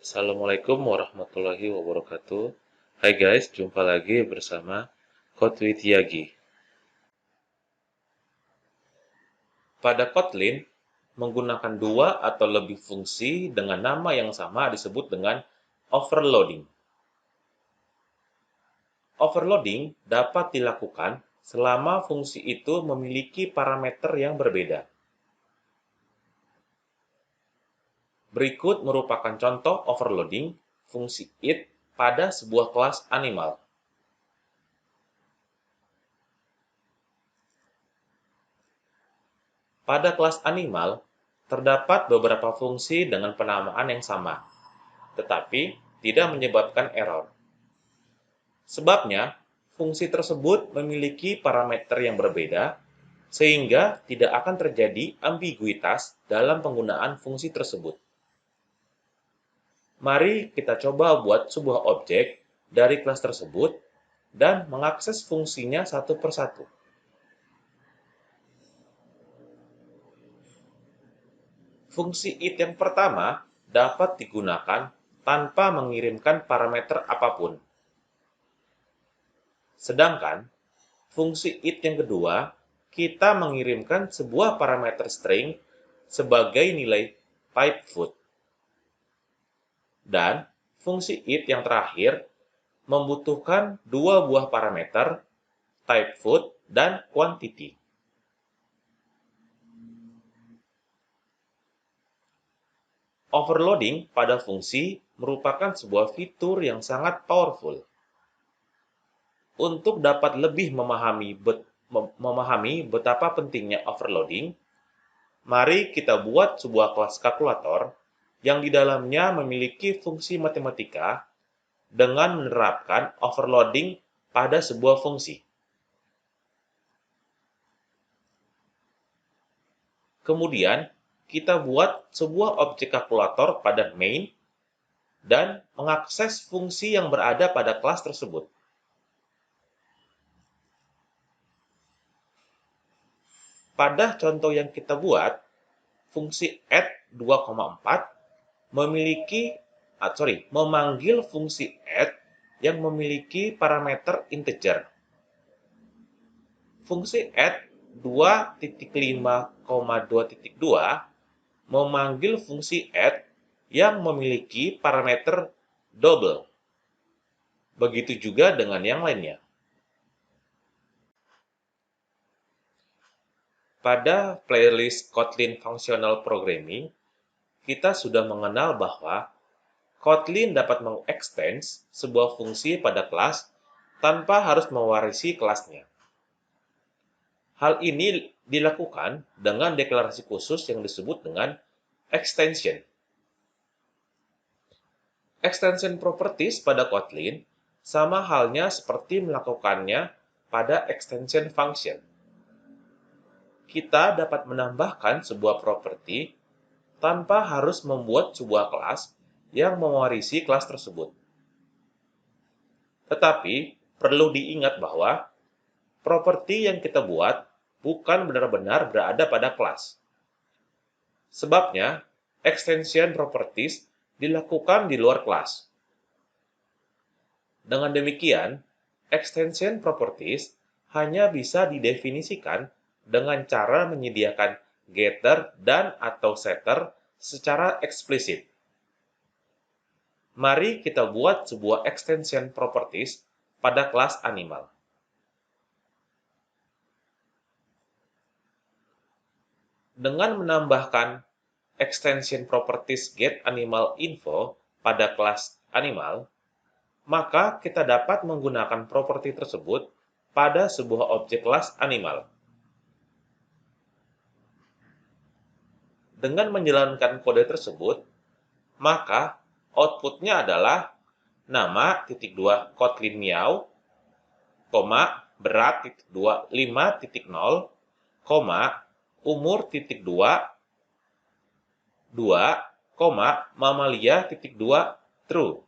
Assalamualaikum warahmatullahi wabarakatuh. Hai guys, jumpa lagi bersama Code with Yagi. Pada Kotlin, menggunakan dua atau lebih fungsi dengan nama yang sama disebut dengan overloading. Overloading dapat dilakukan selama fungsi itu memiliki parameter yang berbeda. Berikut merupakan contoh overloading fungsi it pada sebuah kelas animal. Pada kelas animal, terdapat beberapa fungsi dengan penamaan yang sama, tetapi tidak menyebabkan error. Sebabnya, fungsi tersebut memiliki parameter yang berbeda, sehingga tidak akan terjadi ambiguitas dalam penggunaan fungsi tersebut. Mari kita coba buat sebuah objek dari kelas tersebut dan mengakses fungsinya satu persatu. Fungsi it yang pertama dapat digunakan tanpa mengirimkan parameter apapun. Sedangkan fungsi it yang kedua, kita mengirimkan sebuah parameter string sebagai nilai type food. Dan fungsi it yang terakhir membutuhkan dua buah parameter, type food dan quantity. Overloading pada fungsi merupakan sebuah fitur yang sangat powerful. Untuk dapat lebih memahami betapa pentingnya overloading, mari kita buat sebuah kelas kalkulator yang di dalamnya memiliki fungsi matematika dengan menerapkan overloading pada sebuah fungsi. Kemudian, kita buat sebuah objek kalkulator pada main dan mengakses fungsi yang berada pada kelas tersebut. Pada contoh yang kita buat, fungsi add 2,4 memanggil fungsi add yang memiliki parameter integer. Fungsi add 2.5,2.2 memanggil fungsi add yang memiliki parameter double. Begitu juga dengan yang lainnya. Pada playlist Kotlin Functional Programming, kita sudah mengenal bahwa Kotlin dapat mengextend sebuah fungsi pada kelas tanpa harus mewarisi kelasnya. Hal ini dilakukan dengan deklarasi khusus yang disebut dengan extension. Extension properties pada Kotlin sama halnya seperti melakukannya pada extension function. Kita dapat menambahkan sebuah properti tanpa harus membuat sebuah kelas yang mewarisi kelas tersebut. Tetapi, perlu diingat bahwa properti yang kita buat bukan benar-benar berada pada kelas. Sebabnya, extension properties dilakukan di luar kelas. Dengan demikian, extension properties hanya bisa didefinisikan dengan cara menyediakan getter dan atau setter secara eksplisit. Mari kita buat sebuah extension properties pada kelas animal. Dengan menambahkan extension properties getAnimalInfo pada kelas animal, maka kita dapat menggunakan properti tersebut pada sebuah objek kelas animal. Dengan menjalankan kode tersebut, maka outputnya adalah nama .2 Kotlin Meow, berat .2 5.0, umur .2 2, mamalia .2 true.